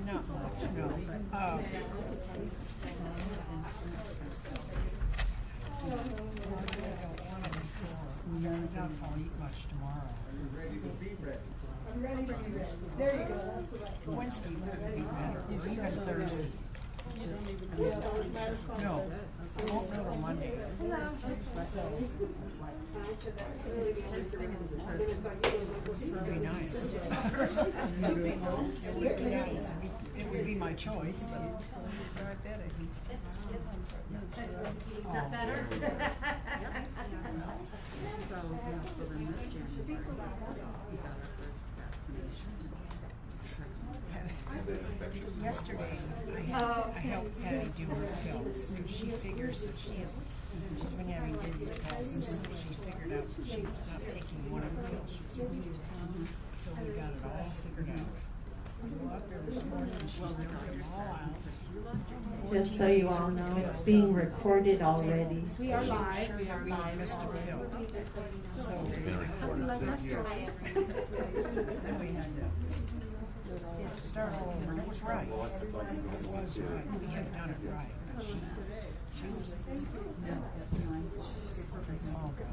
Not much, no. I doubt if I'll eat much tomorrow. I'm ready to be ready. There you go. Wednesday would be better, or even Thursday. No, I won't go till Monday. It would be nice. It would be nice. It would be my choice, but I bet it. Is that better? So, yeah, so then this January, we got our first vaccination. Yesterday, I helped Patty do her pills. She figures that she's been having dizzy spells, and so she figured out that she was not taking one of the pills she was supposed to take. So we got it all figured out. I go up there this morning, and she's figured them all out. Just so you all know, it's being recorded already. We are She was live. sure that we missed a pill. So then we had to start all over, and it was right. It was right. We had done it right. But she was, oh God.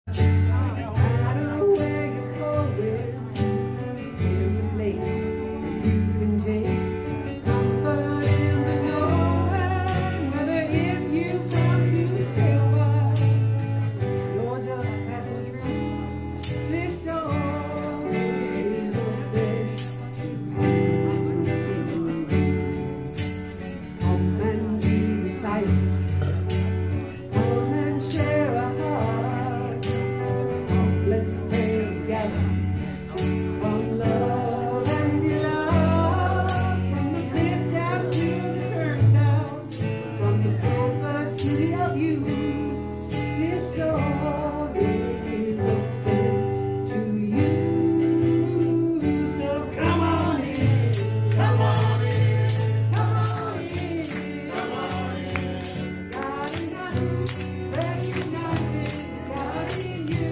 No matter where you're going, here's a place you can take comfort in the knowing whether if you want to stay a while, you're just passing through this door is open to you. Come and be the silence. Come and share a heart. Come, let's pray together. From love and be loved. From the bliss down to the turn down. From the comfort to the abuse. This door is open to you. So come on in. Come on in. Come on in. Come on in. God in us, recognizing God in you.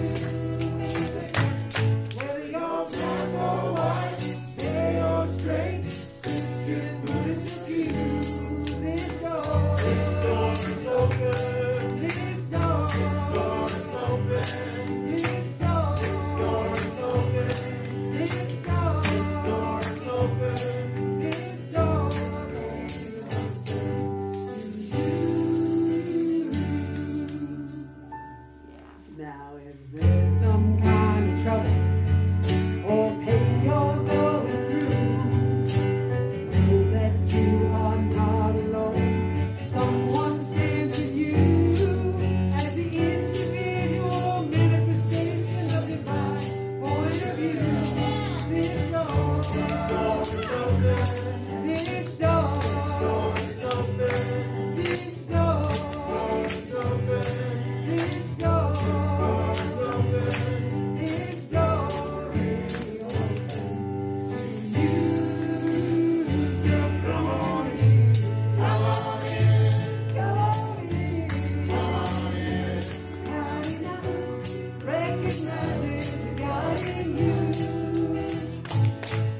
Whether you're black or white, gay or straight, Christian, Buddhist, or Jew, this door is open. This door is open. This door is open. This door is open. This door Now, if there's some kind of trouble or pain you're going through, know that you are not alone. Someone stands with you as the individual manifestation of divine point of view. This door is open. This door is open. This door is open. This door is open. This door is open to you. So come on in. Come on in. Come on in. Come on in. God in us, recognizing the God in you.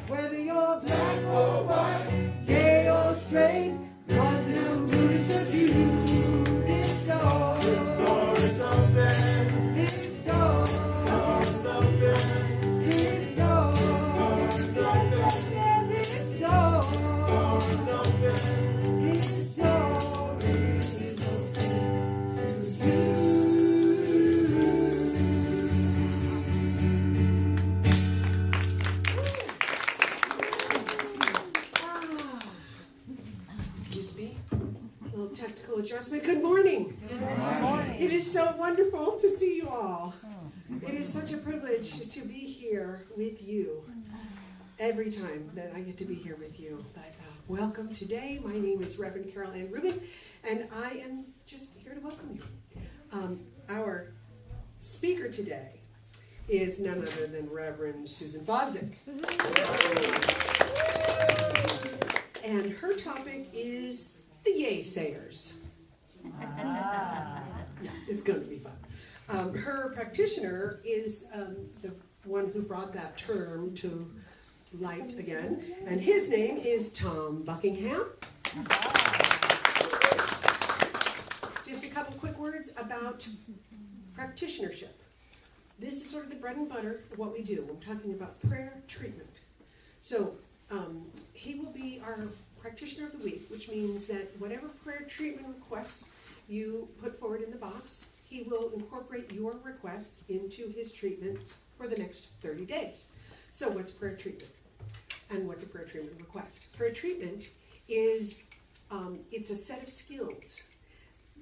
Whether you're black or white, gay or straight, Muslim, Buddhist, or Jew, this door is open. This door is open. This door is open. Yeah, this door is open. This door is open to Excuse me. A little technical adjustment. Good morning. Good morning. It is so wonderful to see you all. It is such a privilege to be here with you every time that I get to be here with you. But welcome today. My name is Reverend Carol Ann Rubin, and I am just here to welcome you. Our speaker today is none other than Reverend Susan Bosnick. And her topic is the Yay-sayers. Yeah, it's going to be fun. Her practitioner is the one who brought that term to light again, and his name is Tom Buckingham. Just a couple quick words about practitionership. This is sort of the bread and butter of what we do. I'm talking about prayer treatment. So he will be our practitioner of the week, which means that whatever prayer treatment requests you put forward in the box, he will incorporate your requests into his treatment for the next 30 days. So what's prayer treatment? And what's a prayer treatment request? Prayer treatment is it's a set of skills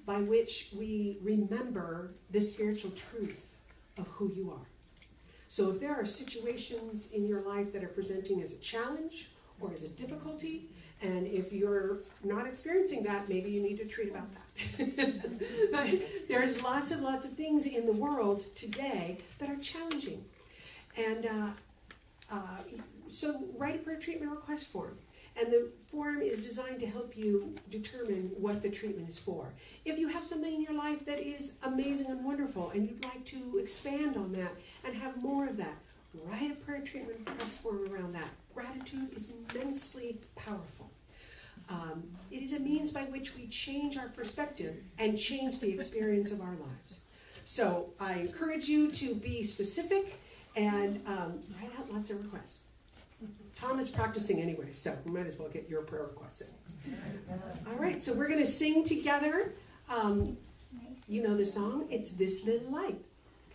by which we remember the spiritual truth of who you are. So if there are situations in your life that are presenting as a challenge or as a difficulty, and if you're not experiencing that, maybe you need to treat about that. But there's lots of things in the world today that are challenging. And so write a prayer treatment request form. And the form is designed to help you determine what the treatment is for. If you have something in your life that is amazing and wonderful and you'd like to expand on that and have more of that, write a prayer treatment request form around that. Gratitude is immensely powerful. It is a means by which we change our perspective and change the experience of our lives. So I encourage you to be specific and write out lots of requests. Tom is practicing anyway, so we might as well get your prayer requests in. All right, so we're going to sing together. You know the song, it's This Little Light.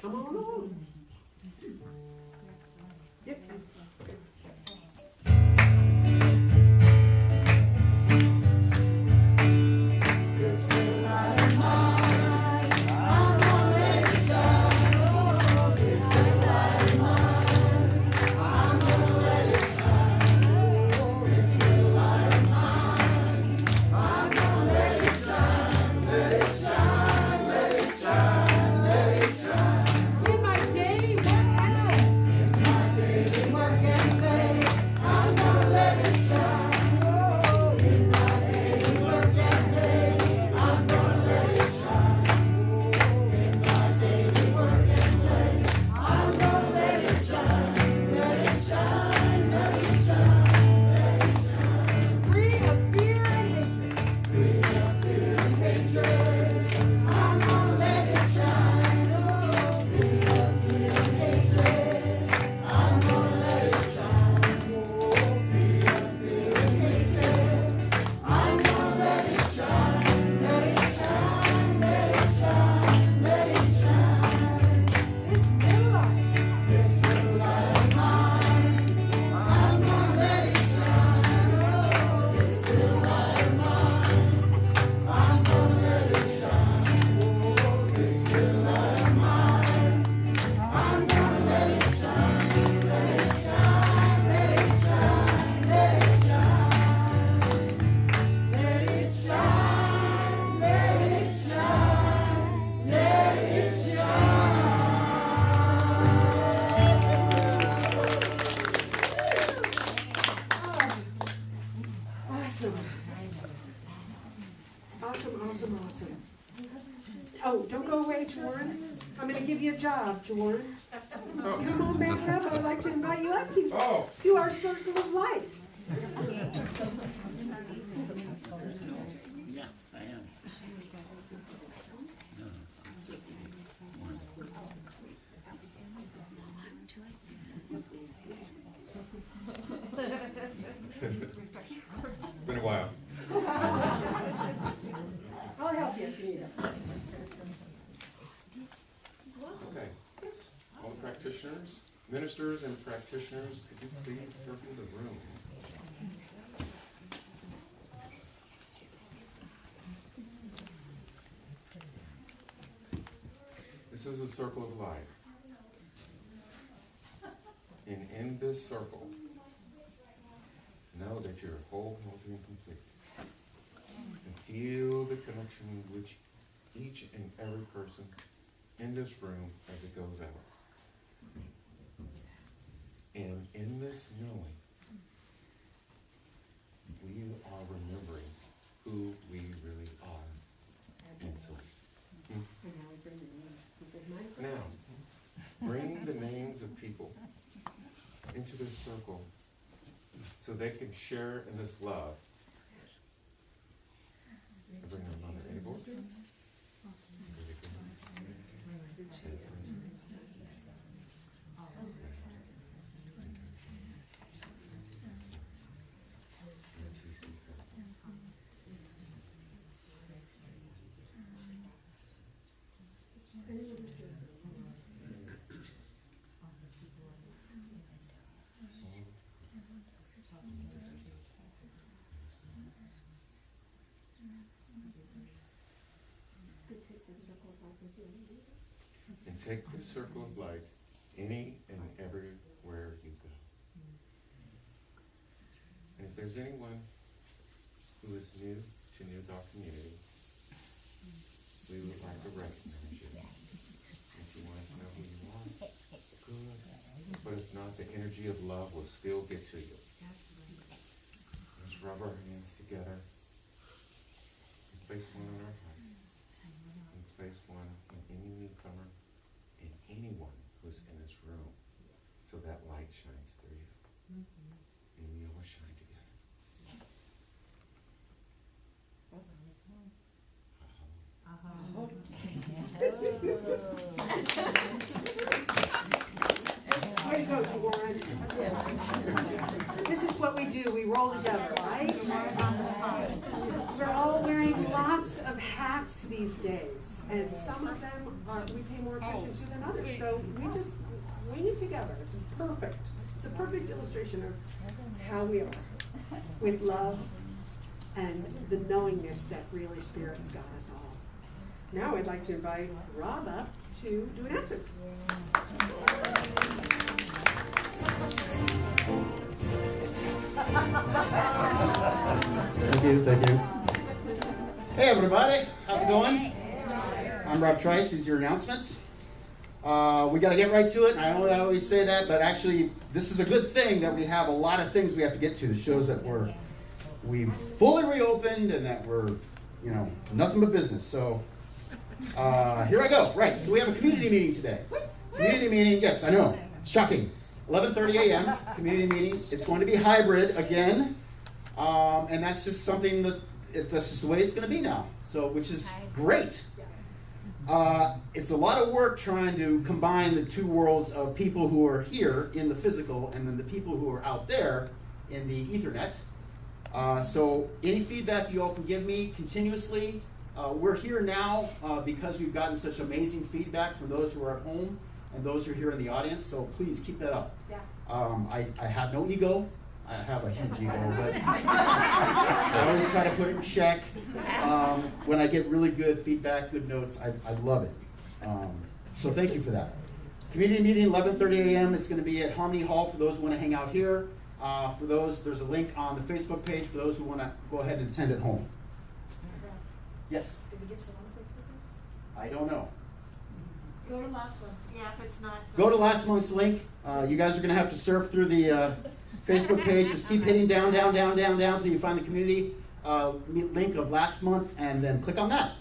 Come on along. Yep. Awesome. Oh, don't go away, Jordan. I'm going to give you a job, Jordan. Come on back up. I'd like to invite you up to do our circle of light. Yeah, I am. It's been a while. I'll help you if you need it. Okay. All the practitioners, ministers and practitioners, could you please circle the room? This is a circle of life. And in this circle, know that you're whole, healthy, and complete. And feel the connection which each and every person in this room as it goes out. And in this knowing, we are remembering who we really are mentally. Now, bring the names of people into this circle so they can share in this love. Bring them on the table. And take this circle of light any and everywhere you go. And if there's anyone who is new to New Thought Community, we would like to recognize you. If you want to know who you are, good. But if not, the energy of love will still get to you. Let's rub our hands together and place one on our heart. And place one on any newcomer and anyone who's in this room, so that light shines through you. And we all shine together. do. We roll together, right? We're all wearing lots of hats these days, and some of them we pay more attention to than others. So we just wing it together. It's perfect. It's a perfect illustration of how we are, with love and the knowingness that really Spirit's got us all. Now I'd like to invite Rob up to do announcements. Thank you. Hey everybody, how's it going? I'm Rob Trice, these are your announcements. We got to get right to it. I know I always say that, but actually this is a good thing that we have a lot of things we have to get to. It shows that we've fully reopened and that we're, nothing but business. So here I go. Right, so we have a community meeting today. Community meeting, yes, I know, it's shocking. 11:30 a.m., community meetings. It's going to be hybrid again, and that's just something that's just the way it's going to be now, so which is great. It's a lot of work trying to combine the two worlds of people who are here in the physical and then the people who are out there in the Ethernet. So any feedback you all can give me continuously. We're here now because we've gotten such amazing feedback from those who are at home and those who are here in the audience, so please keep that up. Yeah. I have no ego. I have a huge ego, but I always try to put it in check. When I get really good feedback, good notes, I love it. So thank you for that. Community meeting, 11:30 a.m. It's going to be at Harmony Hall for those who want to hang out here. For those, there's a link on the Facebook page for those who want to go ahead and attend at home. Yes? Did we get to one Facebook? I don't know. Go to last one. Yeah, if it's not. Go to last month's link. You guys are going to have to surf through the Facebook page. Just keep hitting down until you find the community link of last month, and then click on that.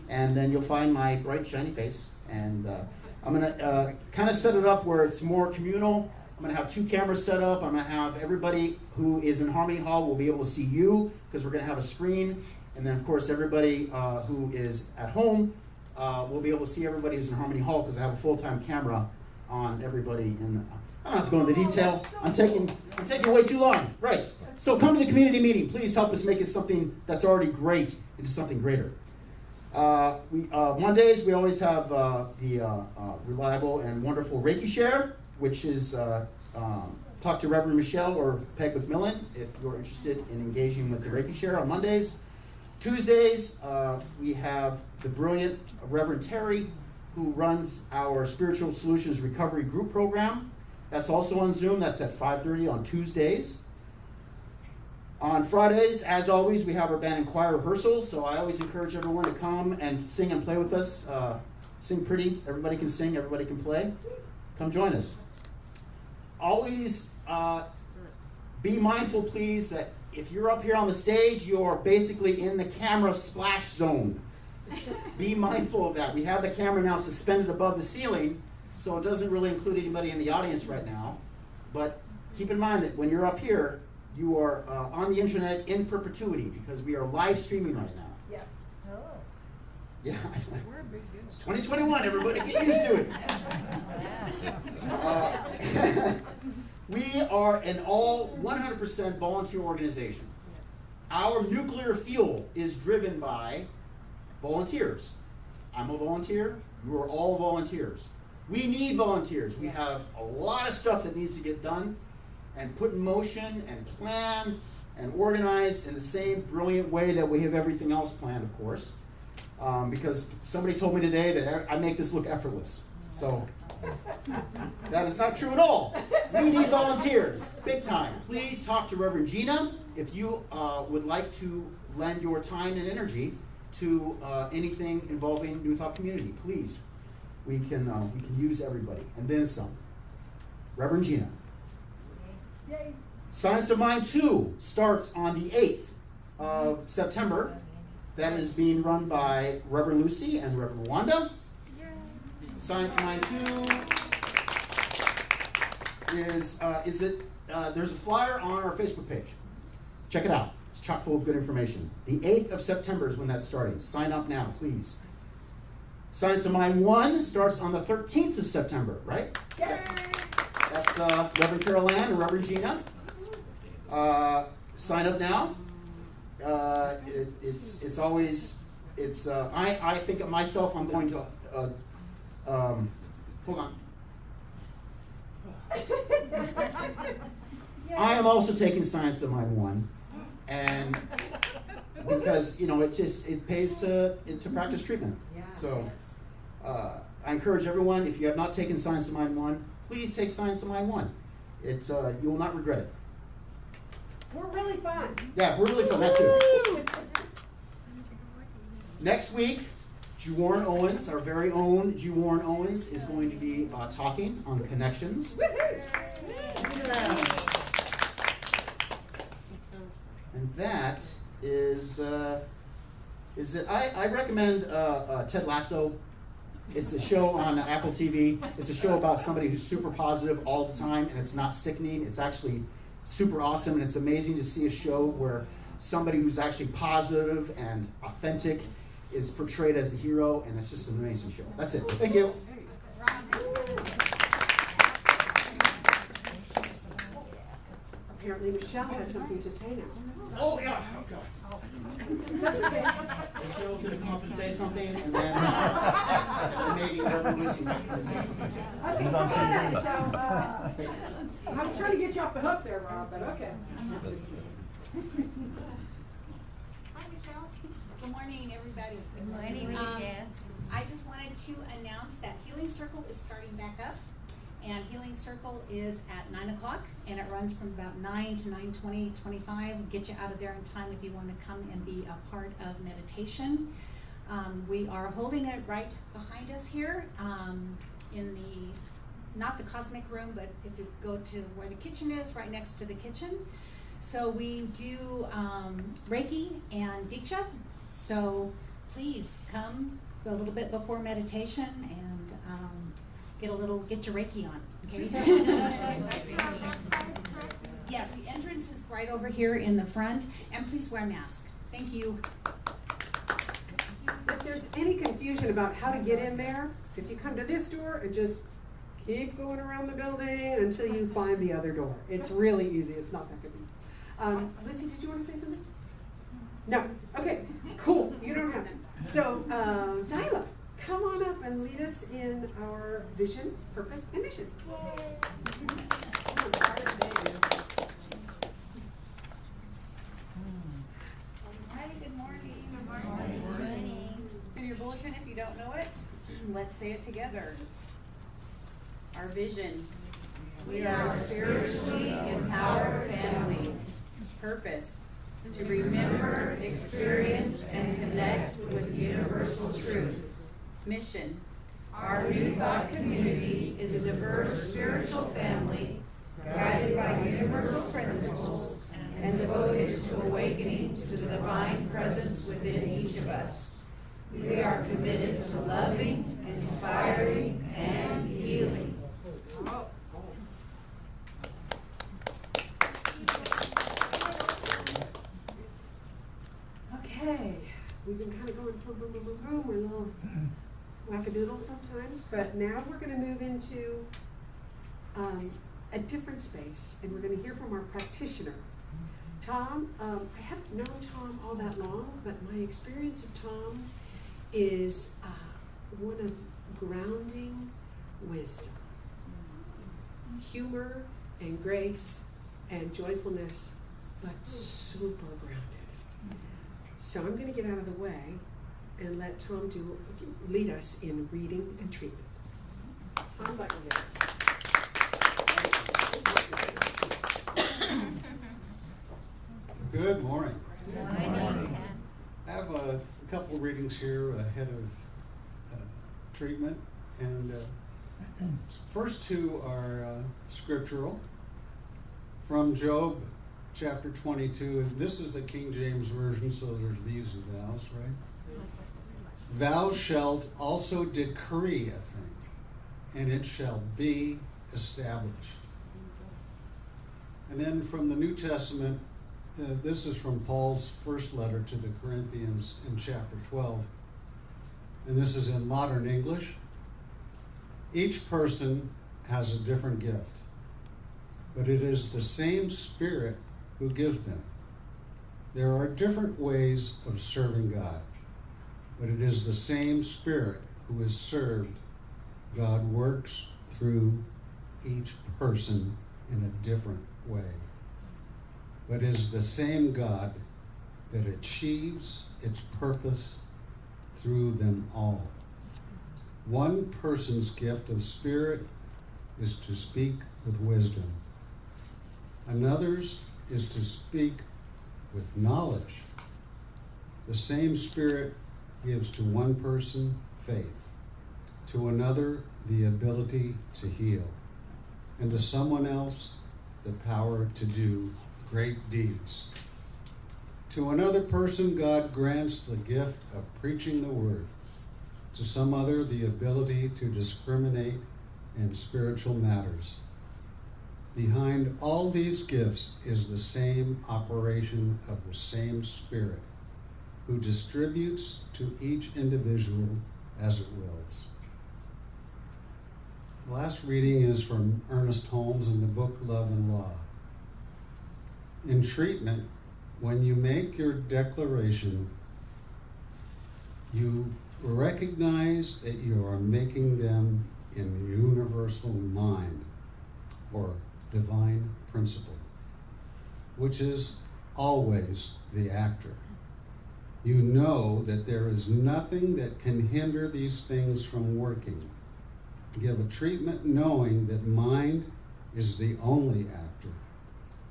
And then you'll find my bright, shiny face. And I'm going to kind of set it up where it's more communal. I'm going to have 2 cameras set up. I'm going to have everybody who is in Harmony Hall will be able to see you because we're going to have a screen. And then, of course, everybody who is at home will be able to see everybody who's in Harmony Hall because I have a full-time camera on everybody. I don't have to go into the detail. I'm taking way too long. Right. So come to the community meeting. Please help us make it something that's already great into something greater. Mondays, we always have the reliable and wonderful Reiki share, which is talk to Reverend Michelle or Peg McMillan if you're interested in engaging with the Reiki share on Mondays. Tuesdays, we have the brilliant Reverend Terry, who runs our Spiritual Solutions Recovery Group Program. That's also on Zoom. That's at 5:30 on Tuesdays. On Fridays, as always, we have our band and choir rehearsal, so I always encourage everyone to come and sing and play with us. Sing pretty. Everybody can sing. Everybody can play. Come join us. Always be mindful, please, that if you're up here on the stage, you're basically in the camera splash zone. Be mindful of that. We have the camera now suspended above the ceiling, so it doesn't really include anybody in the audience right now. But keep in mind that when you're up here, you are on the internet in perpetuity because we are live streaming right now. Yeah. Oh. Yeah. It's 2021, everybody get used to it. We are an all 100% volunteer organization. Our nuclear fuel is driven by volunteers. I'm a volunteer. You are all volunteers. We need volunteers. We have a lot of stuff that needs to get done and put in motion and planned and organized in the same brilliant way that we have everything else planned, of course. Because somebody told me today that I make this look effortless. So that is not true at all. We need volunteers, big time. Please talk to Reverend Gina if you would like to lend your time and energy to anything involving New Thought Community. Please, we can use everybody, and then some. Reverend Gina. Yay. Science of Mind 2 starts on the 8th of September. That is being run by Reverend Lucy and Reverend Wanda. Science of Mind 2 there's a flyer on our Facebook page. Check it out. It's chock full of good information. The 8th of September is when that's starting. Sign up now, please. Science of Mind 1 starts on the 13th of September, right? Yay! That's Reverend Carol Ann and Reverend Gina. Sign up now. It's always, I think of myself, I'm going to, hold on. I am also taking Science of Mind 1, and because, it pays to practice treatment. So, I encourage everyone, if you have not taken Science of Mind 1, please take Science of Mind 1. You will not regret it. We're really fun. Yeah, we're really fun. That too. Next week, Warren Owens, our very own Warren Owens, is going to be talking on connections. And that is it. I recommend Ted Lasso. It's a show on Apple TV. It's a show about somebody who's super positive all the time, and it's not sickening. It's actually super awesome, and it's amazing to see a show where somebody who's actually positive and authentic is portrayed as the hero, and it's just an amazing show. That's it. Thank you. Apparently Michelle has something to say now. Oh, yeah. Oh, God. That's okay. Michelle's going to come up and say something, and then maybe Reverend Lucy can say something. He's on TV. I was trying to get you off the hook there, Rob, but okay. Hi, Michelle. Good morning, everybody. Good morning, I just wanted to announce that Healing Circle is starting back up. And Healing Circle is at 9 o'clock, and it runs from about 9 to 9:20, 25. Get you out of there in time if you want to come and be a part of meditation. We are holding it right behind us here in not the cosmic room, but if you go to where the kitchen is, right next to the kitchen. So we do Reiki and Diksha. So please come a little bit before meditation and get your Reiki on, okay? Yes, the entrance is right over here in the front, and please wear a mask. Thank you. If there's any confusion about how to get in there, if you come to this door and just keep going around the building until you find the other door. It's really easy. It's not that confusing. Lizzie, did you want to say something? No. Okay, cool. You don't have it. So, Dyla, come on up and lead us in our vision, purpose, and mission. Hi, good morning. Good morning. In your bulletin, if you don't know it, let's say it together. Our vision. We are a spiritually empowered family. Purpose. To remember, experience, and connect with universal truth. Mission. Our New Thought community is a diverse spiritual family guided by universal principles and devoted to awakening to the divine presence within each of us. We are committed to loving, inspiring, and healing. Okay, we've been kind of going boom, boom, boom, boom, boom. We're a little wackadoodle sometimes, but now we're going to move into a different space, and we're going to hear from our practitioner. Tom, I haven't known Tom all that long, but my experience of Tom is one of grounding wisdom, humor and grace and joyfulness, but super grounded. So I'm going to get out of the way and let Tom lead us in reading and treatment. Tom, back over Good morning. Good morning. I have a couple readings here ahead of treatment, and first two are scriptural from Job chapter 22, and this is the King James Version, so there's these and thous, right? Thou shalt also decree a thing, and it shall be established. And then from the New Testament, this is from Paul's first letter to the Corinthians in chapter 12. And this is in modern English. Each person has a different gift, but it is the same Spirit who gives them. There are different ways of serving God, but it is the same Spirit who is served. God works through each person in a different way, but it is the same God that achieves its purpose through them all. One person's gift of Spirit is to speak with wisdom. Another's is to speak with knowledge. The same Spirit gives to one person faith, to another the ability to heal, and to someone else the power to do great deeds. To another person, God grants the gift of preaching the word. To some other, the ability to discriminate in spiritual matters. Behind all these gifts is the same operation of the same Spirit, who distributes to each individual as it wills. The last reading is from Ernest Holmes in the book Love and Law. In treatment, when you make your declaration, you recognize that you are making them in universal mind, or divine principle, which is always the actor. You know that there is nothing that can hinder these things from working. Give a treatment knowing that mind is the only actor,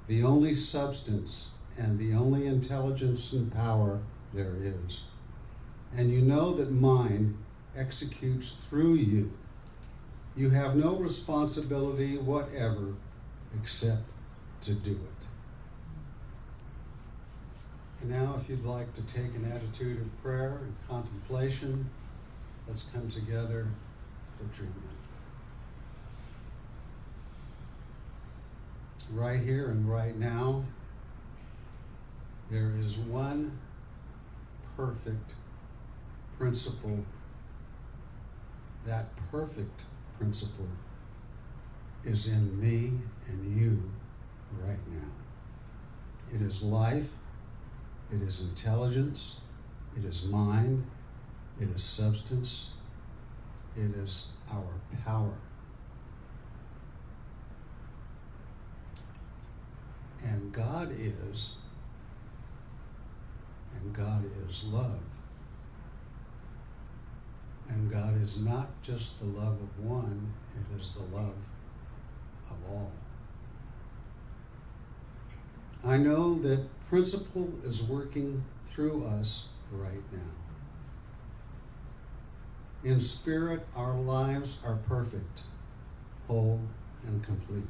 the only substance, and the only intelligence and power there is. And you know that mind executes through you. You have no responsibility whatever except to do it. And now, if you'd like to take an attitude of prayer and contemplation, let's come together for treatment. Right here and right now, there is one perfect principle. That perfect principle is in me and you right now. It is life, it is intelligence, it is mind, it is substance, it is our power. And God is love. And God is not just the love of one, it is the love of all. I know that principle is working through us right now. In spirit, our lives are perfect, whole, and complete.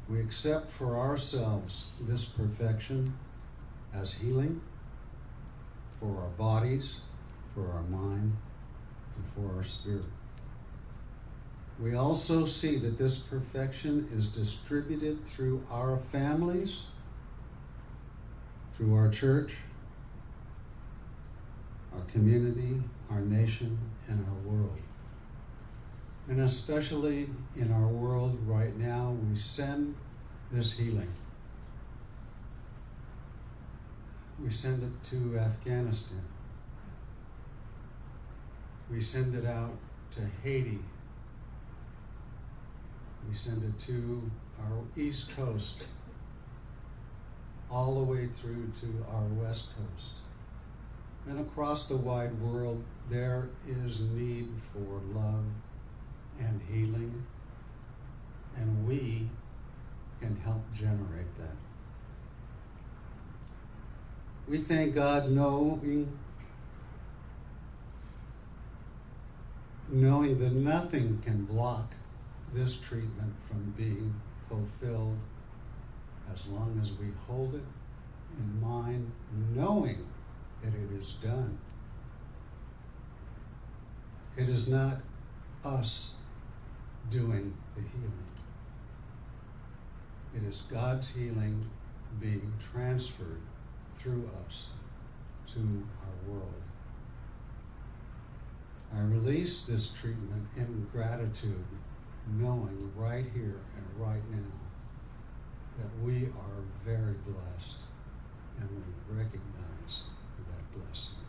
We accept for ourselves this perfection as healing for our bodies, for our mind, and for our spirit. We also see that this perfection is distributed through our families, through our church, our community, our nation, and our world. And especially in our world right now, we send this healing. We send it to Afghanistan. We send it out to Haiti. We send it to our East Coast, all the way through to our West Coast. And across the wide world, there is need for love and healing, and we can help generate that. We thank God knowing that nothing can block this treatment from being fulfilled as long as we hold it in mind, knowing that it is done. It is not us doing the healing. It is God's healing being transferred through us to our world. I release this treatment in gratitude, knowing right here and right now that we are very blessed, and we recognize that blessing.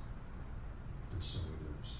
And so it is.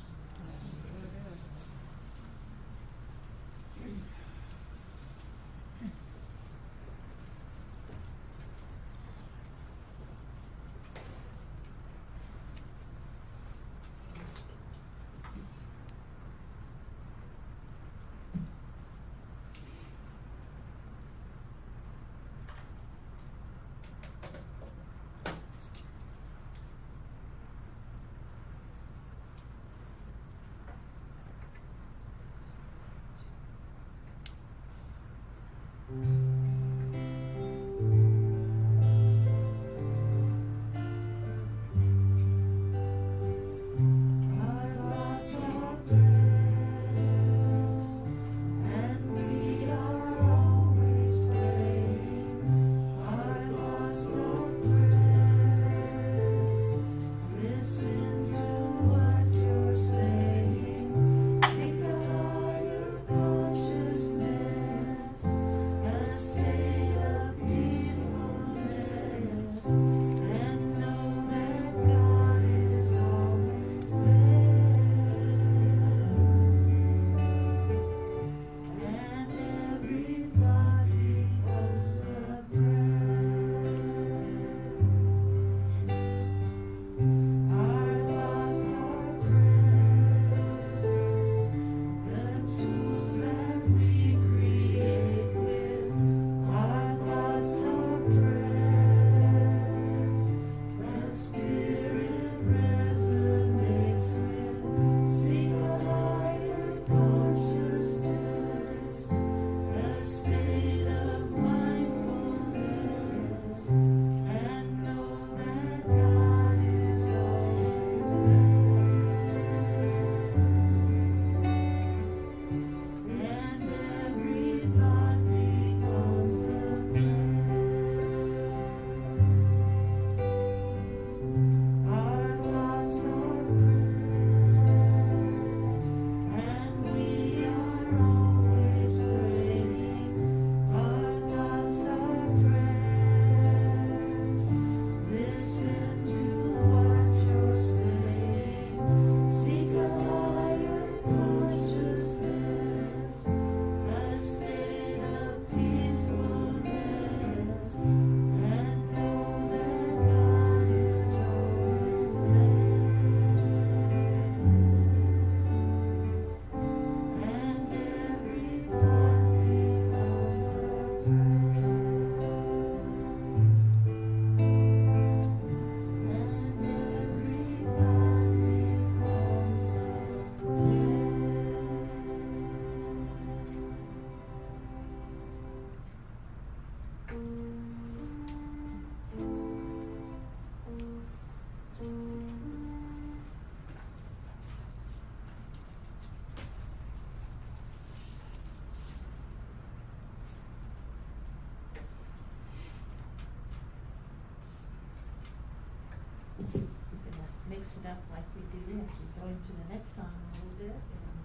Mix it up like we do as we go into the next song a little bit, and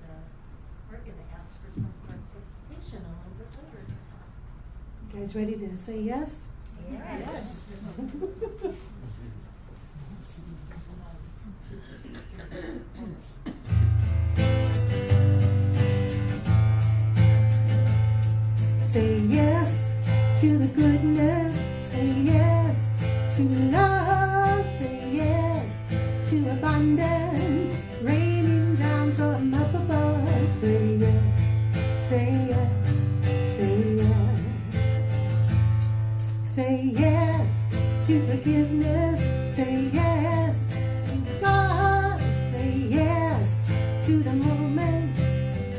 we're going to ask for some participation a little bit later in the song. You guys ready to say yes? Yes. Say yes to the goodness, say yes to love, say yes to abundance, raining down from up above. Say yes, say yes, say yes. Say yes to forgiveness, say yes to God, say yes to the moment,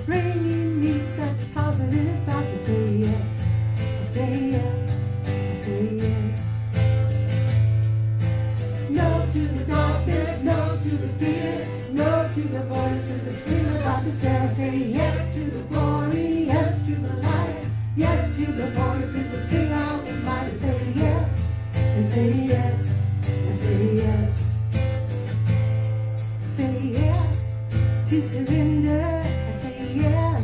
bringing me such positive thoughts. I say yes, I say yes, I say yes. No to the darkness, no to the fear, no to the voices that scream about despair. I say yes to the glory, yes to the light, yes to the voices that sing out in light. I say yes, I say yes, I say yes. I say yes to surrender, I say yes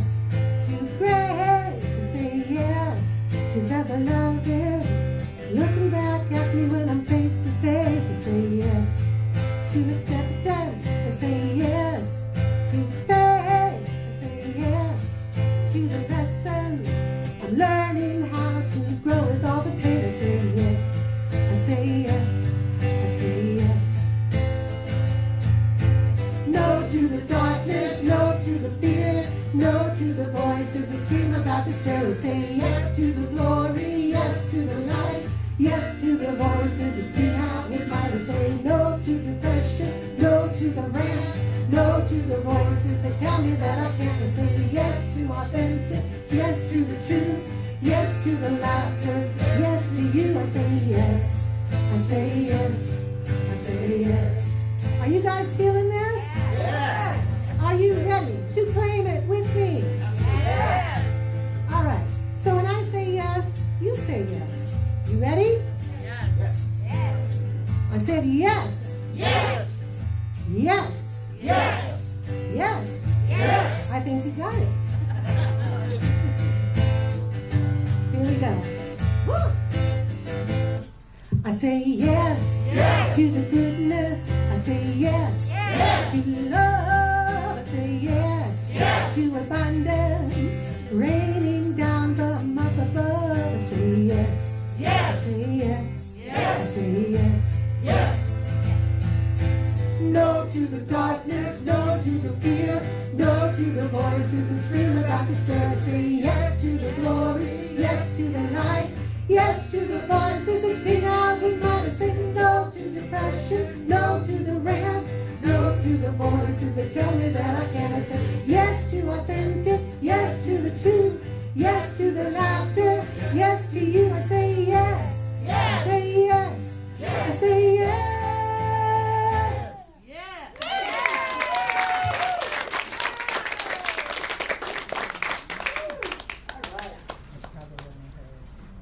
to grace, I say yes to never loving. learning how to grow with all the pain. I say yes, I say yes, I say yes. No to the darkness, no to the fear, no to the voices that scream about despair. I say yes to the glory, yes to the light, yes to the voices that sing out with might. I say no to depression, no to the rant, no to the voices that tell me that I can't. I say yes to authentic, yes to the truth, yes to the laughter, yes to you. I say yes, I say yes, I say yes. Are you guys feeling this? Yes. Are you ready to claim it with me? Yes. All right. So when I say yes, you say yes. You ready? Yes. Yes. I said yes. Yes. Yes. Yes. Yes. Yes. I think you got it. Here we go. Woo! I say yes, Yes. to the goodness. I say yes, Yes. to love. I say yes, Yes. to abundance raining down from up above. I say yes, I Yes. say yes, Yes. I say yes. Yes. No to the darkness, no to the fear, no to the voices that scream about despair. I say yes to the glory, yes to the light, yes to the voices that sing out with might. I say no to depression, no to the rant, no to the voices that tell me that I can't. I say yes to authentic, yes to the truth, yes to the laughter, yes to you. I say yes, I say yes, I say yes.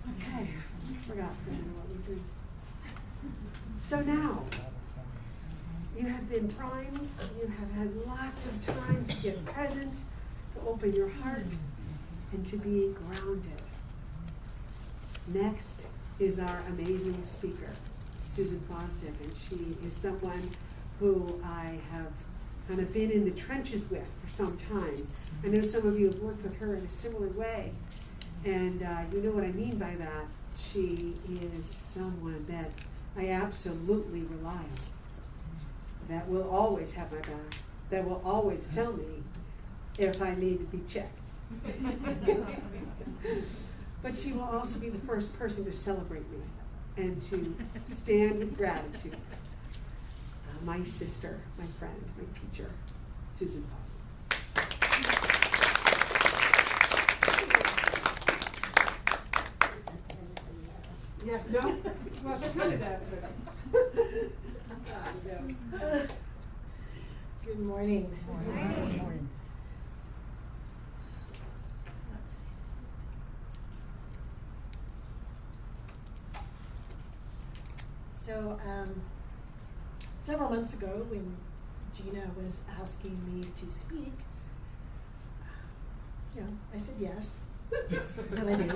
Okay, forgot what we do. So now, you have been primed, you have had lots of time to get present, to open your heart, and to be grounded. Next is our amazing speaker, Susan Fosten, and she is someone who I have kind of been in the trenches with for some time. I know some of you have worked with her in a similar way, and you know what I mean by that. She is someone that I absolutely rely on, that will always have my back, that will always tell me if I need to be checked. But she will also be the first person to celebrate me and to stand with gratitude. My sister, my friend, my teacher, Susan Fosten. Yeah, no? Well, she kind of does, but. Good morning. Morning. So, several months ago, when Gina was asking me to speak, I said yes. And I did.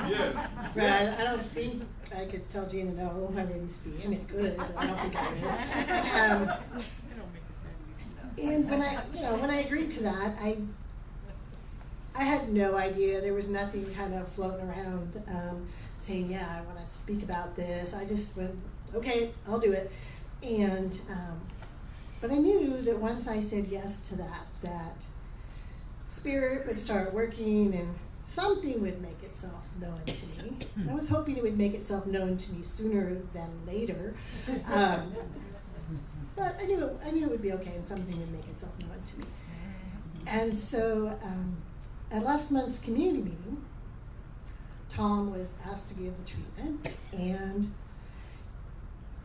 Yes. But I don't think I could tell Gina no, I wouldn't speak. I mean, I could, but I don't think I would. And when I agreed to that, I had no idea. There was nothing kind of floating around saying, yeah, I want to speak about this. I just went, okay, I'll do it. And but I knew that once I said yes to that Spirit would start working and something would make itself known to me. I was hoping it would make itself known to me sooner than later. But I knew it would be okay and something would make itself known to me. And so at last month's community meeting, Tom was asked to give the treatment, and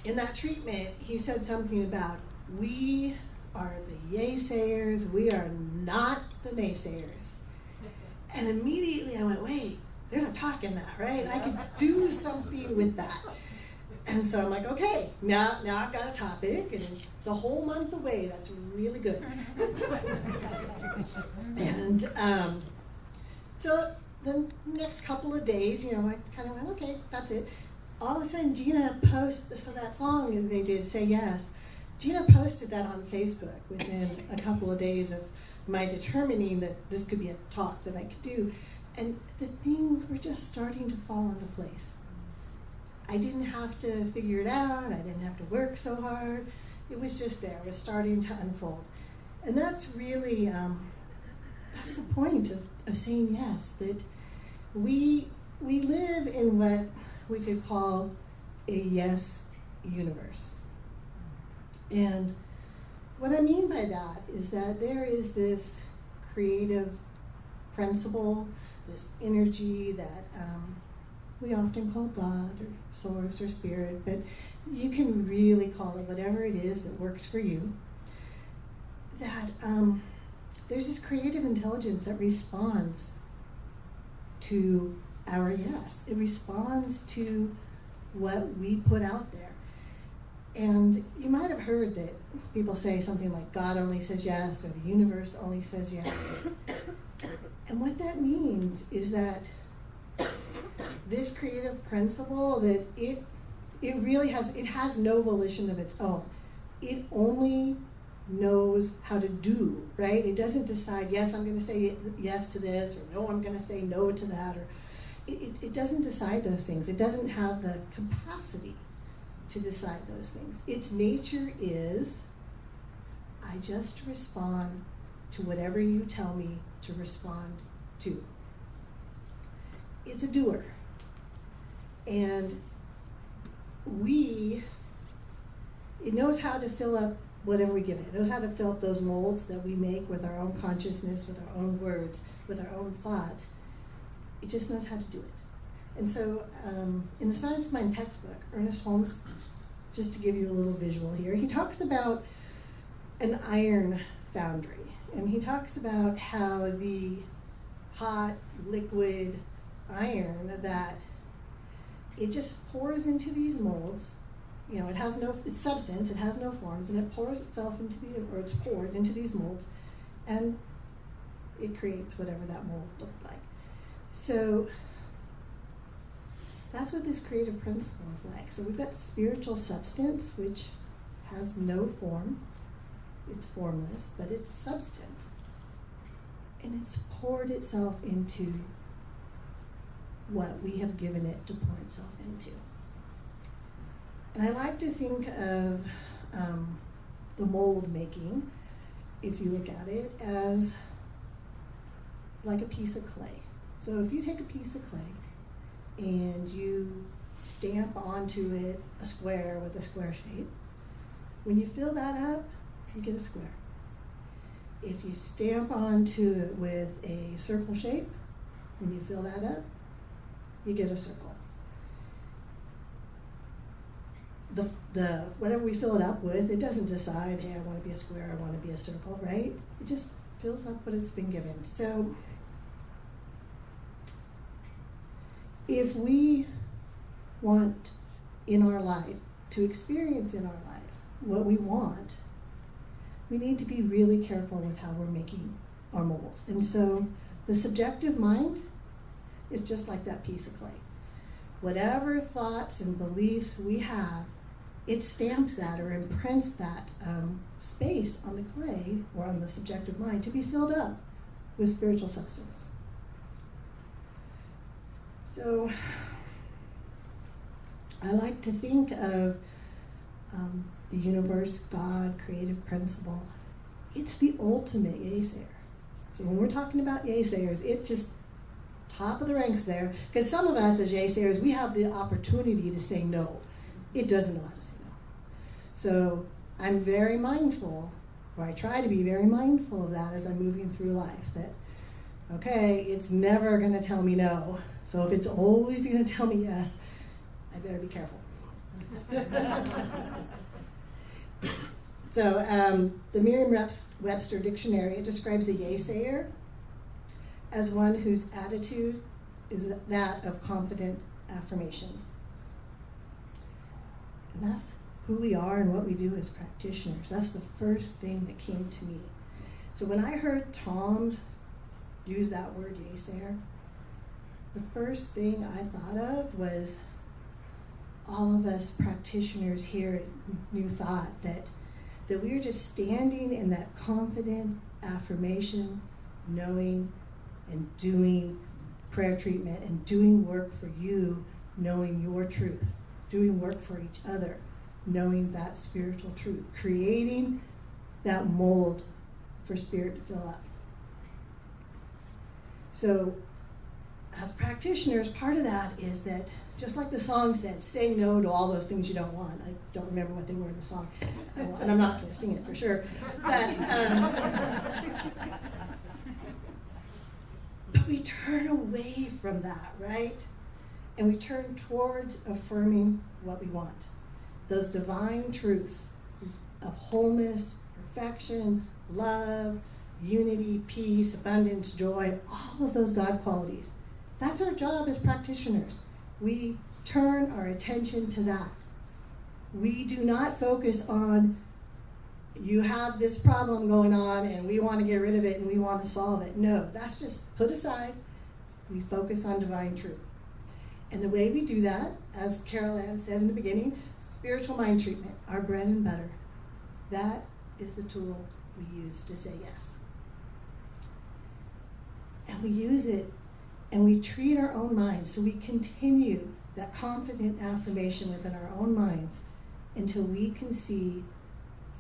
in that treatment he said something about, we are the yaysayers, we are not the naysayers. And immediately I went, wait, there's a talk in that, right? I could do something with that. And so I'm like, okay, now I've got a topic, and it's a whole month away. That's really good. And so the next couple of days, I kind of went, okay, that's it. All of a sudden, Gina posted, so that song that they did, Say Yes, Gina posted that on Facebook within a couple of days of my determining that this could be a talk that I could do. And the thing things were just starting to fall into place. I didn't have to figure it out. I didn't have to work so hard. It was just there. It was starting to unfold. And that's really, that's the point of saying yes, that we live in what we could call a yes universe. And what I mean by that is that there is this creative principle, this energy that we often call God or source or spirit, but you can really call it whatever it is that works for you. That there's this creative intelligence that responds to our yes. It responds to what we put out there. And you might have heard that people say something like God only says yes, or the universe only says yes. And what that means is that this creative principle, that it really has no volition of its own. It only knows how to do, right? It doesn't decide, yes, I'm going to say yes to this, or no, I'm going to say no to that, or it doesn't decide those things. It doesn't have the capacity to decide those things. Its nature is, I just respond to whatever you tell me to respond to. It's a doer. And it knows how to fill up whatever we give it. It knows how to fill up those molds that we make with our own consciousness, with our own words, with our own thoughts. It just knows how to do it. And so in the Science Mind textbook, Ernest Holmes, just to give you a little visual here, he talks about an iron foundry. And he talks about how the hot liquid iron, that it just pours into these molds. You know, it's substance, it has no forms, and it pours itself it's poured into these molds, and it creates whatever that mold looked like. So that's what this creative principle is like. So we've got spiritual substance, which has no form. It's formless, but it's substance. And it's poured itself into what we have given it to pour itself into. And I like to think of the mold making, if you look at it, as like a piece of clay. So if you take a piece of clay and you stamp onto it a square with a square shape, when you fill that up, you get a square. If you stamp onto it with a circle shape, when you fill that up, you get a circle. The whatever we fill it up with, it doesn't decide, hey, I want to be a square, I want to be a circle, right? It just fills up what it's been given. So if we want in our life to experience in our life what we want, we need to be really careful with how we're making our molds. And so the subjective mind is just like that piece of clay. Whatever thoughts and beliefs we have, it stamps that or imprints that space on the clay or on the subjective mind to be filled up with spiritual substance. So I like to think of the universe, God, creative principle. It's the ultimate yay-sayer. So when we're talking about yay-sayers, it's just top of the ranks there. Because some of us as yay-sayers, we have the opportunity to say no. It doesn't know how to say no. So I'm very mindful, or I try to be very mindful of that as I'm moving through life, that, okay, it's never going to tell me no. So if it's always going to tell me yes, I better be careful. So the Merriam-Webster dictionary, it describes a yay-sayer as one whose attitude is that of confident affirmation. And that's who we are and what we do as practitioners. That's the first thing that came to me. So when I heard Tom use that word yay-sayer, the first thing I thought of was all of us practitioners here at New Thought, that we are just standing in that confident affirmation, knowing and doing prayer treatment and doing work for you, knowing your truth, doing work for each other, knowing that spiritual truth, creating that mold for spirit to fill up. So as practitioners, part of that is that, just like the song said, say no to all those things you don't want. I don't remember what they were in the song, and I'm not going to sing it for sure. But we turn away from that, right? And we turn towards affirming what we want. Those divine truths of wholeness, perfection, love, unity, peace, abundance, joy, all of those God qualities. That's our job as practitioners. We turn our attention to that. We do not focus on, you have this problem going on and we want to get rid of it and we want to solve it. No, that's just put aside. We focus on divine truth. And the way we do that, as Carol Ann said in the beginning, spiritual mind treatment, our bread and butter. That is the tool we use to say yes. And we use it and we treat our own minds, so we continue that confident affirmation within our own minds until we can see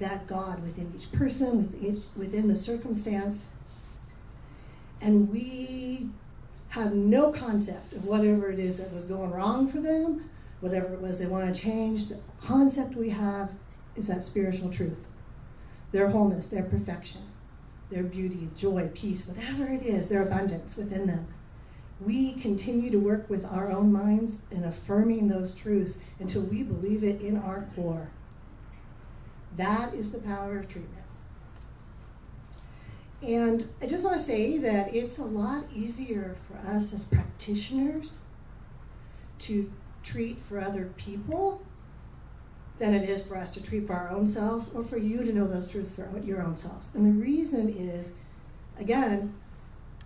that God within each person, within the circumstance, and we have no concept of whatever it is that was going wrong for them, whatever it was they want to change. The concept we have is that spiritual truth, their wholeness, their perfection, their beauty, joy, peace, whatever it is, their abundance within them. We continue to work with our own minds in affirming those truths until we believe it in our core. That is the power of treatment. And I just want to say that it's a lot easier for us as practitioners to treat for other people than it is for us to treat for our own selves, or for you to know those truths for your own selves. And the reason is, again,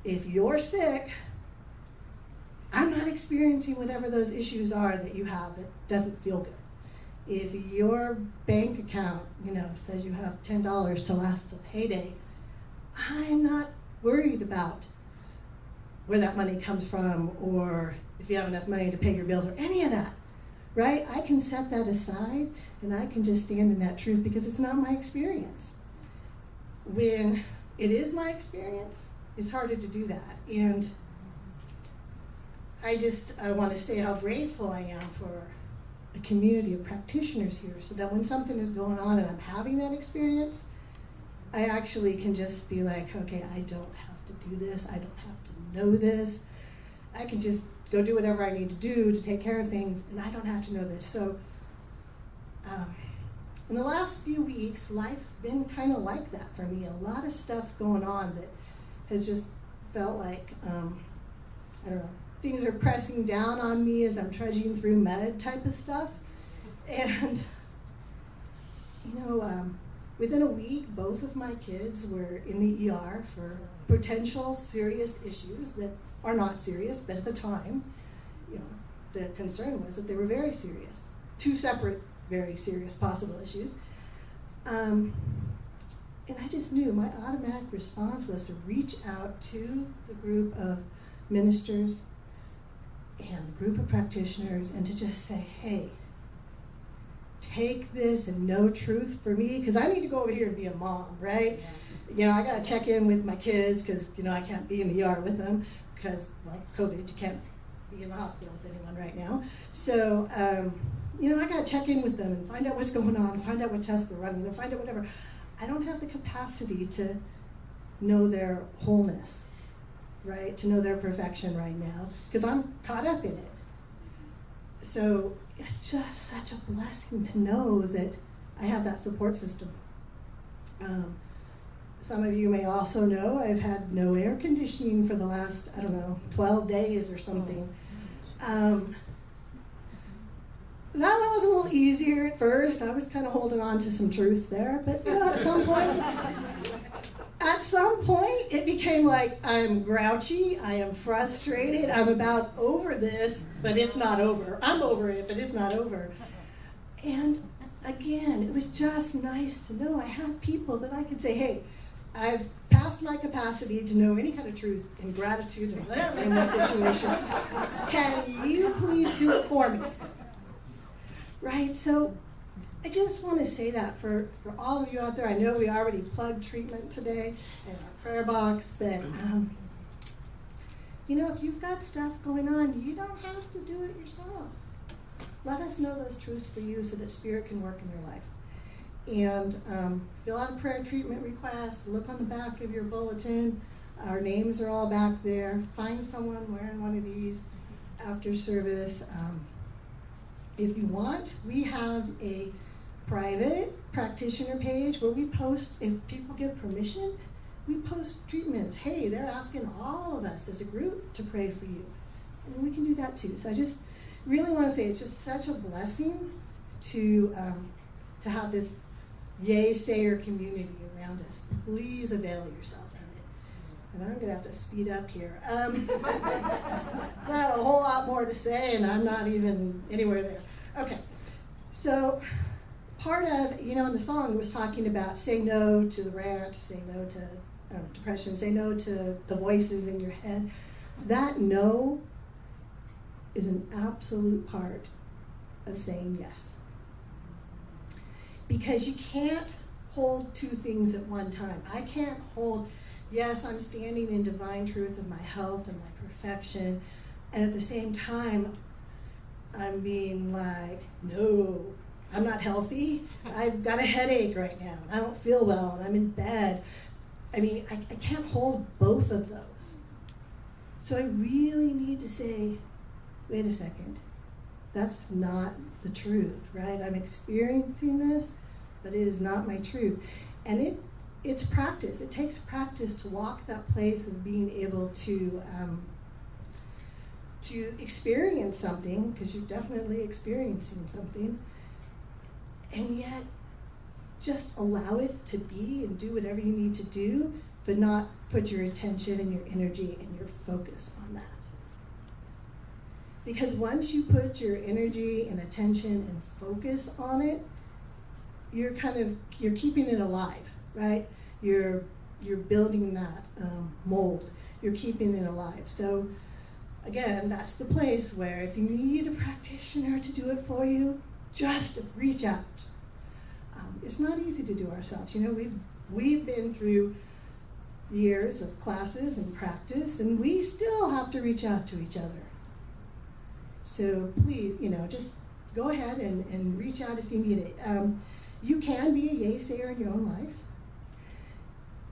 if you're sick, I'm not experiencing whatever those issues are that you have that doesn't feel good. If your bank account, says you have $10 to last till payday, I'm not worried about where that money comes from, or if you have enough money to pay your bills, or any of that, right? I can set that aside and I can just stand in that truth because it's not my experience. When it is my experience, it's harder to do that. And I want to say how grateful I am for a community of practitioners here, so that when something is going on and I'm having that experience, I actually can just be like, okay, I don't have to do this. I don't have to know this. I can just go do whatever I need to do to take care of things, and I don't have to know this. So in the last few weeks, life's been kind of like that for me. A lot of stuff going on that has just felt like, I don't know, things are pressing down on me as I'm trudging through mud type of stuff. And, within a week, both of my kids were in the ER for potential serious issues that are not serious, but at the time, the concern was that they were very serious. Two separate, very serious possible issues. And I just knew my automatic response was to reach out to the group of ministers and the group of practitioners and to just say, hey, take this and know truth for me, because I need to go over here and be a mom, right? Yeah. I got to check in with my kids because, I can't be in the ER with them because, COVID, you can't be in the hospital with anyone right now. So, I got to check in with them and find out what's going on, find out what tests they're running, and find out whatever. I don't have the capacity to know their wholeness, right? To know their perfection right now because I'm caught up in it. So it's just such a blessing to know that I have that support system. Some of you may also know I've had no air conditioning for the last, 12 days or something. That one was a little easier at first. I was kind of holding on to some truths there, but at some point it became like I'm grouchy, I am frustrated, I'm about over this, but it's not over. I'm over it, but it's not over. And again, it was just nice to know I had people that I could say, hey, I've passed my capacity to know any kind of truth and gratitude and whatever in this situation. Can you please do it for me? Right? So I just want to say that for all of you out there. I know we already plugged treatment today and our prayer box, but you know, if you've got stuff going on, you don't have to do it yourself. Let us know those truths for you so that Spirit can work in your life. And fill out a prayer treatment request. Look on the back of your bulletin. Our names are all back there. Find someone wearing one of these after service. If you want, we have a private practitioner page where we post, if people give permission, we post treatments. Hey, they're asking all of us as a group to pray for you. And we can do that too. So I just really want to say it's just such a blessing to have this yay-sayer community around us. Please avail yourself of it. And I'm going to have to speed up here. I have a whole lot more to say, and I'm not even anywhere there. Okay, so part of, you know, in the song it was talking about say no to the rant, say no to depression, say no to the voices in your head. That no is an absolute part of saying yes. Because you can't hold two things at one time. I can't hold, yes, I'm standing in divine truth of my health and my perfection, and at the same time, I'm being like, no, I'm not healthy. I've got a headache right now. I don't feel well, and I'm in bed. I mean, I can't hold both of those. So I really need to say, wait a second. That's not the truth, right? I'm experiencing this, but it is not my truth. And it's practice. It takes practice to walk that place of being able to experience something, because you're definitely experiencing something, and yet just allow it to be and do whatever you need to do, but not put your attention and your energy and your focus on that. Because once you put your energy and attention and focus on it, you're keeping it alive, right? You're building that mold. You're keeping it alive. So again, that's the place where if you need a practitioner to do it for you, just reach out. It's not easy to do ourselves. You know, we've been through years of classes and practice, and we still have to reach out to each other. So please, you know, just go ahead and reach out if you need it. You can be a yay-sayer in your own life.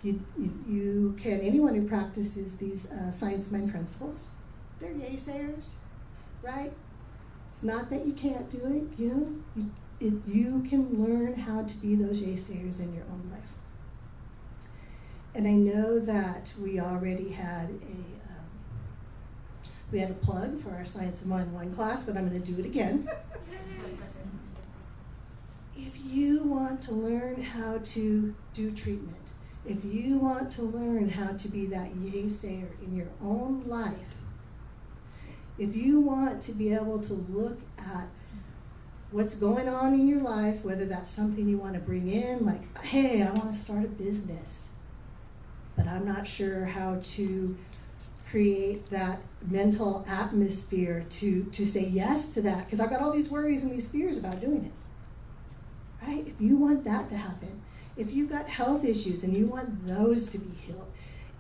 You can, anyone who practices these science of mind principles, they're yay-sayers, right? It's not that you can't do it, you know. You can learn how to be those yay-sayers in your own life. And I know that we already had a plug for our Science of Mind 1 class, but I'm going to do it again. If you want to learn how to do treatment, if you want to learn how to be that yay-sayer in your own life, if you want to be able to look at what's going on in your life, whether that's something you want to bring in, like, hey, I want to start a business, but I'm not sure how to create that mental atmosphere to say yes to that, because I've got all these worries and these fears about doing it, right? If you want that to happen, if you've got health issues and you want those to be healed,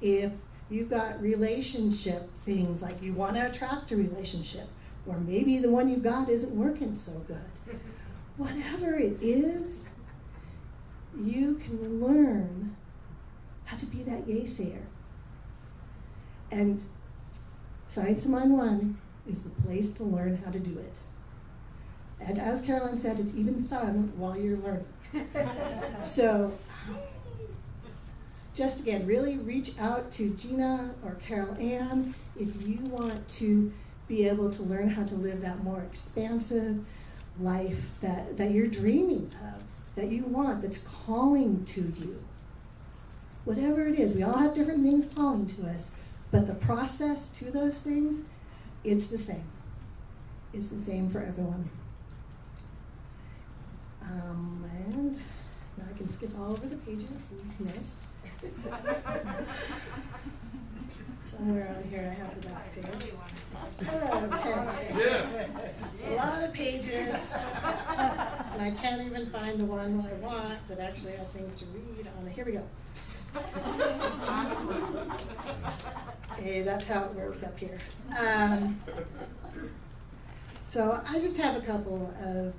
if you've got relationship things, like you want to attract a relationship, or maybe the one you've got isn't working so good, whatever it is, you can learn how to be that yay-sayer. And Science of Mind 1 is the place to learn how to do it. And as Carolyn said, it's even fun while you're learning. So just again, really reach out to Gina or Carol Ann if you want to be able to learn how to live that more expansive life that you're dreaming of, that you want, that's calling to you. Whatever it is, we all have different things calling to us, but the process to those things, it's the same. It's the same for everyone. And now I can skip all over the pages we've missed. Somewhere on here I have the back page. Okay. Yes. A lot of pages. And I can't even find the one I want that actually have things to read on it. Here we go. Hey, that's how it works up here. So I just have a couple of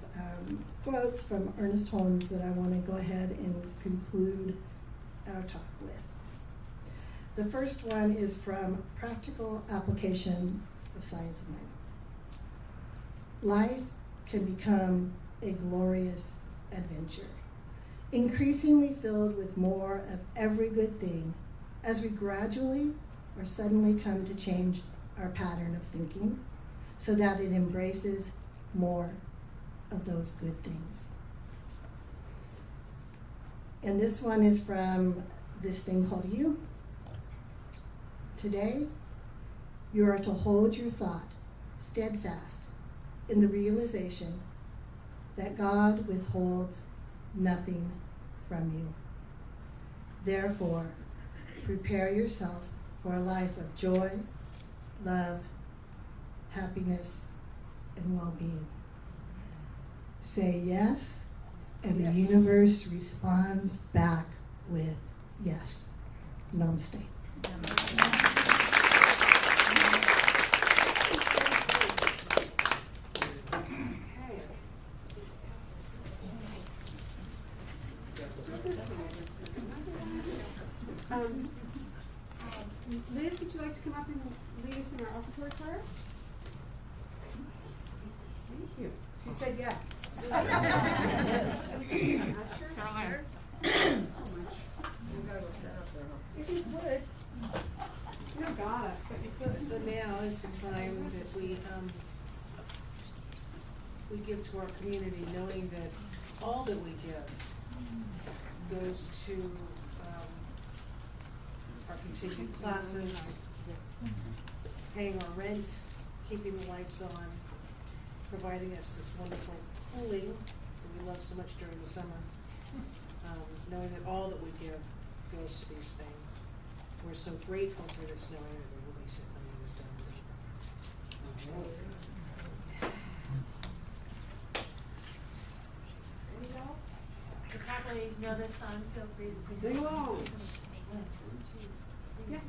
quotes from Ernest Holmes that I want to go ahead and conclude our talk with. The first one is from Practical Application of Science of Mind. Life can become a glorious adventure, increasingly filled with more of every good thing as we gradually or suddenly come to change our pattern of thinking so that it embraces more of those good things. And this one is from this thing called You. Today, you are to hold your thought steadfast in the realization that God withholds nothing from you. Therefore, prepare yourself for a life of joy, love, happiness, and well-being. Say yes, and the universe responds back with yes. Namaste. Liz, would you like to come up and lead us in our offertory prayer? Thank you. She said yes. Sure. If you would. You got it, but you could. So now is the time that we give to our community, knowing that all that we give goes to our continued classes, paying our rent, keeping the lights on, providing us this wonderful cooling that we love so much during the summer, knowing that all that we give goes to these things. We're so grateful for this, knowing that we will be sitting on these donors. You probably know this song, feel free to Sing along. Yeah.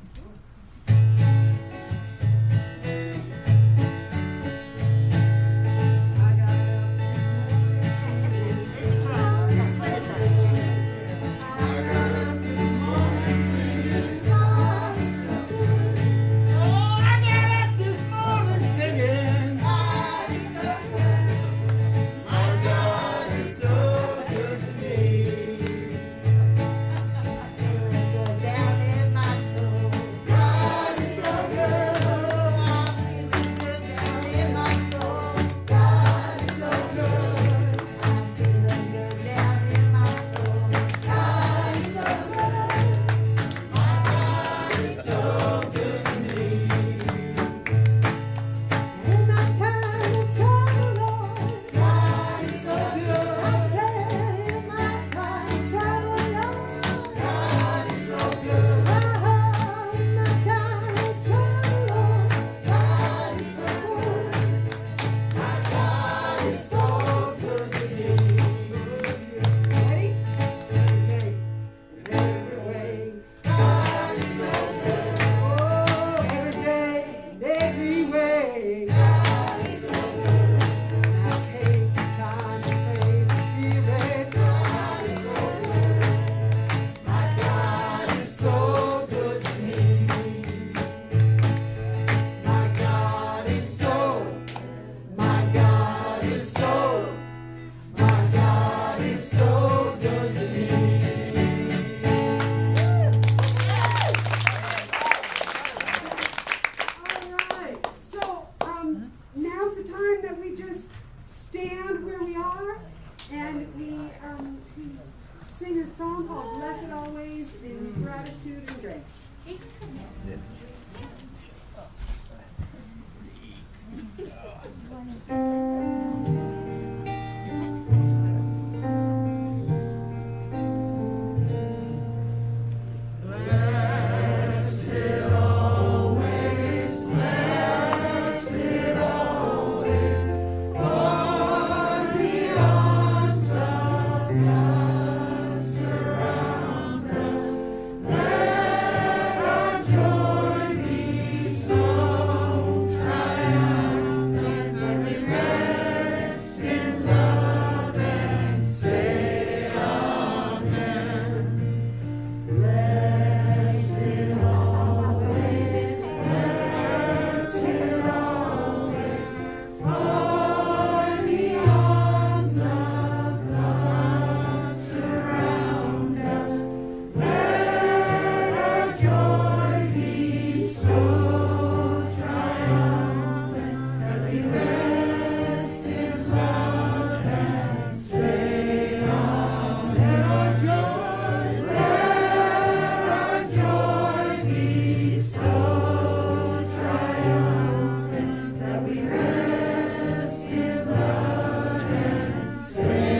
we rest in love and say, Amen. Our joy, let our joy be so triumphant that we rest in love and say,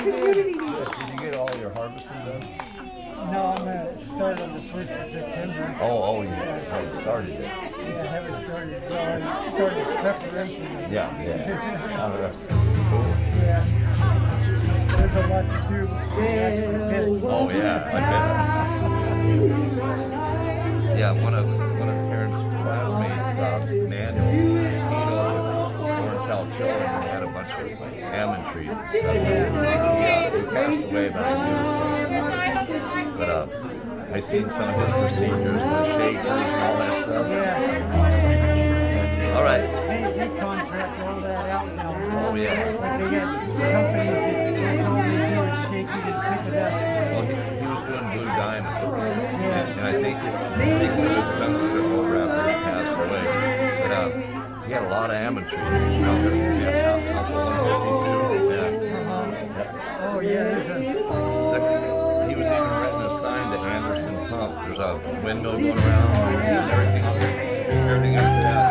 Did you get all your harvesting done? No, I'm gonna start on the 1st of September. Oh, you haven't started yet. Yeah, I haven't started. Well, I started preparation. Yeah. Oh, that's cool. Yeah. There's a lot to do before you actually get it. Oh, yeah, I bet. Yeah, one of Karen's classmates, Manuel, he Untitled Chapter, and he had a bunch of almond trees. He passed away about a year ago. But I seen some of his procedures, the shakers and all that stuff. Yeah. All right. They contract all that out now. Oh, yeah. Like they got companies that all they do is shake it and pick it up. Well, he was doing Blue Diamond. Yeah. And I think one of his sons took over after he passed away. But he had a lot of almond trees. Oh, yeah, there's a... He was even renting a sign to Anderson Pump. There's a windmill going around and everything up there. Everything up there.